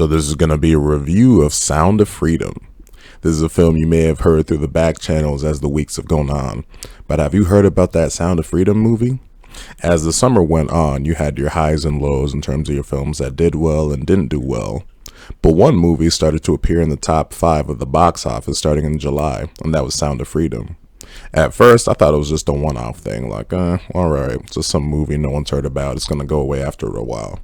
So this is going to be a review of Sound of Freedom. This is a film you may have heard through the back channels as the weeks have gone on. But have you heard about that Sound of Freedom movie? As the summer went on, you had your highs and lows in terms of your films that did well and didn't do well. But one movie started to appear in the top 5 of the box office starting in July, and that was Sound of Freedom. At first, I thought it was just a one-off thing, like, alright, just some movie no one's heard about, it's gonna go away after a while.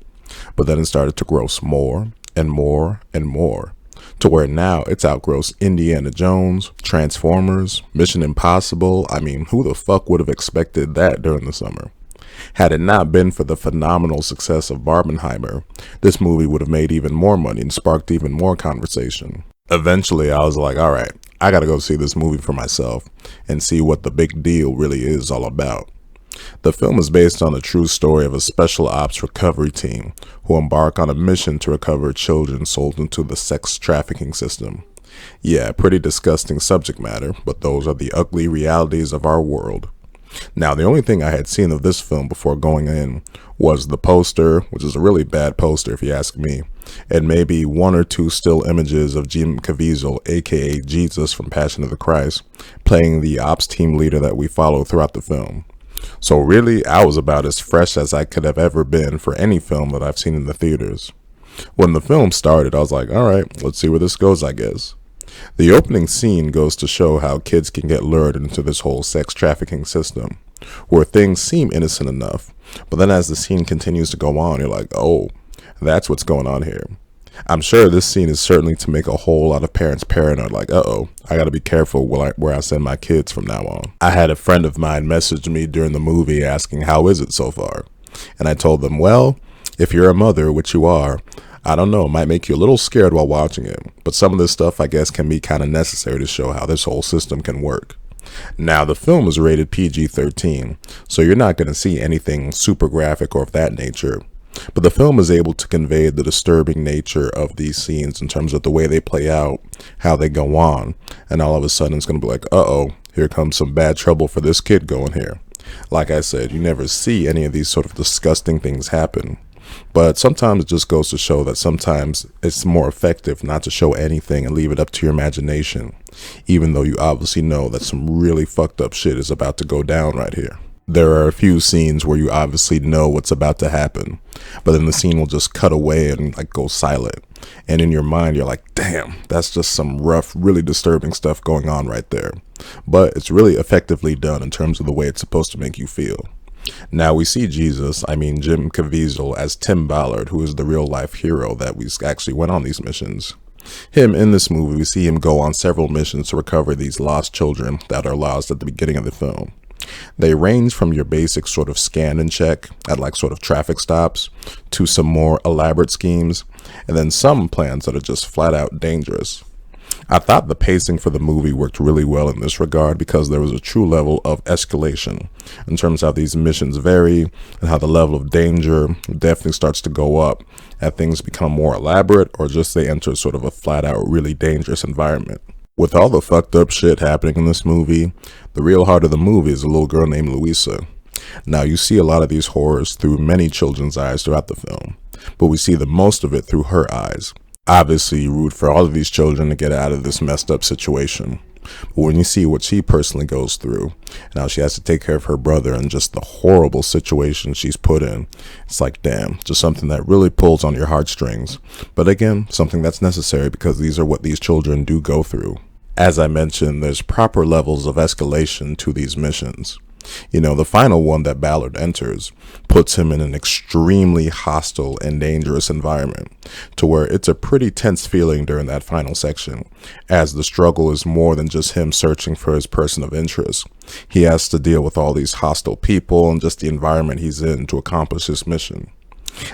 But then it started to gross more and more and more, to where now it's outgrossed Indiana Jones, Transformers, Mission Impossible. I mean, who the fuck would have expected that during the summer? Had it not been for the phenomenal success of Barbenheimer, this movie would have made even more money and sparked even more conversation. Eventually, I was like, alright, I gotta go see this movie for myself and see what the big deal really is all about. The film is based on a true story of a special ops recovery team who embark on a mission to recover children sold into the sex trafficking system. Yeah, pretty disgusting subject matter, but those are the ugly realities of our world. Now, the only thing I had seen of this film before going in was the poster, which is a really bad poster if you ask me, and maybe 1 or 2 still images of Jim Caviezel, aka Jesus from Passion of the Christ, playing the ops team leader that we follow throughout the film. So really, I was about as fresh as I could have ever been for any film that I've seen in the theaters. When the film started, I was like, alright, let's see where this goes, I guess. The opening scene goes to show how kids can get lured into this whole sex trafficking system, where things seem innocent enough, but then as the scene continues to go on, you're like, oh, that's what's going on here. I'm sure this scene is certainly to make a whole lot of parents paranoid, like, uh-oh, I gotta be careful where I send my kids from now on. I had a friend of mine message me during the movie asking, how is it so far? And I told them, well, if you're a mother, which you are, I don't know, it might make you a little scared while watching it, but some of this stuff I guess can be kind of necessary to show how this whole system can work. Now, the film is rated PG-13, so you're not going to see anything super graphic or of that nature, but the film is able to convey the disturbing nature of these scenes in terms of the way they play out, how they go on, and all of a sudden it's going to be like, uh-oh, here comes some bad trouble for this kid going here. Like I said, you never see any of these sort of disgusting things happen. But sometimes it just goes to show that sometimes it's more effective not to show anything and leave it up to your imagination, even though you obviously know that some really fucked up shit is about to go down right here. There are a few scenes where you obviously know what's about to happen, but then the scene will just cut away and like go silent. And in your mind, you're like, damn, that's just some rough, really disturbing stuff going on right there. But it's really effectively done in terms of the way it's supposed to make you feel. Now we see Jim Caviezel as Tim Ballard, who is the real life hero that we actually went on these missions. Him in this movie, we see him go on several missions to recover these lost children that are lost at the beginning of the film. They range from your basic sort of scan and check at like sort of traffic stops to some more elaborate schemes, and then some plans that are just flat out dangerous. I thought the pacing for the movie worked really well in this regard because there was a true level of escalation in terms of how these missions vary and how the level of danger definitely starts to go up as things become more elaborate or just they enter sort of a flat out really dangerous environment. With all the fucked up shit happening in this movie, the real heart of the movie is a little girl named Louisa. Now you see a lot of these horrors through many children's eyes throughout the film, but we see the most of it through her eyes. Obviously, you root for all of these children to get out of this messed up situation. But when you see what she personally goes through, and how she has to take care of her brother and just the horrible situation she's put in, it's like, damn, just something that really pulls on your heartstrings. But again, something that's necessary because these are what these children do go through. As I mentioned, there's proper levels of escalation to these missions. You know, the final one that Ballard enters puts him in an extremely hostile and dangerous environment to where it's a pretty tense feeling during that final section, as the struggle is more than just him searching for his person of interest. He has to deal with all these hostile people and just the environment he's in to accomplish his mission.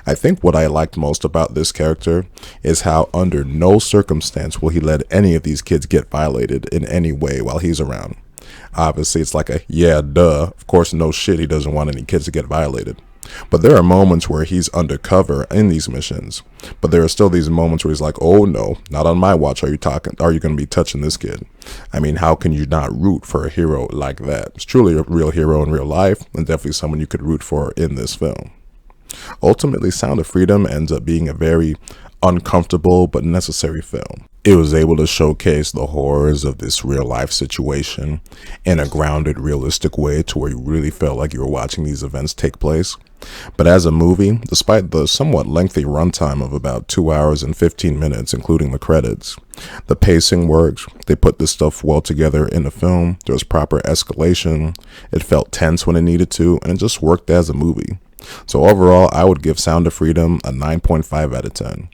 I think what I liked most about this character is how under no circumstance will he let any of these kids get violated in any way while he's around. Obviously, it's like a, yeah, duh, of course, no shit, he doesn't want any kids to get violated. But there are moments where he's undercover in these missions. But there are still these moments where he's like, oh no, not on my watch are you going to be touching this kid? I mean, how can you not root for a hero like that? It's truly a real hero in real life, and definitely someone you could root for in this film. Ultimately, Sound of Freedom ends up being a very uncomfortable but necessary film. It was able to showcase the horrors of this real life situation in a grounded, realistic way to where you really felt like you were watching these events take place. But as a movie, despite the somewhat lengthy runtime of about 2 hours and 15 minutes, including the credits, the pacing worked. They put this stuff well together in the film. There was proper escalation. It felt tense when it needed to, and it just worked as a movie. So overall, I would give Sound of Freedom a 9.5 out of 10.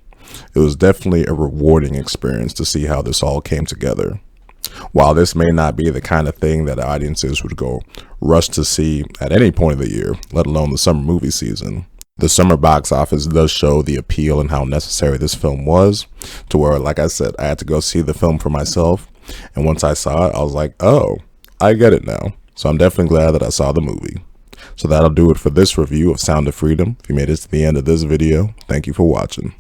It was definitely a rewarding experience to see how this all came together. While this may not be the kind of thing that audiences would go rush to see at any point of the year, let alone the summer movie season, the summer box office does show the appeal and how necessary this film was, to where, like I said, I had to go see the film for myself, and once I saw it, I was like, oh, I get it now. So I'm definitely glad that I saw the movie. So that'll do it for this review of Sound of Freedom. If you made it to the end of this video, thank you for watching.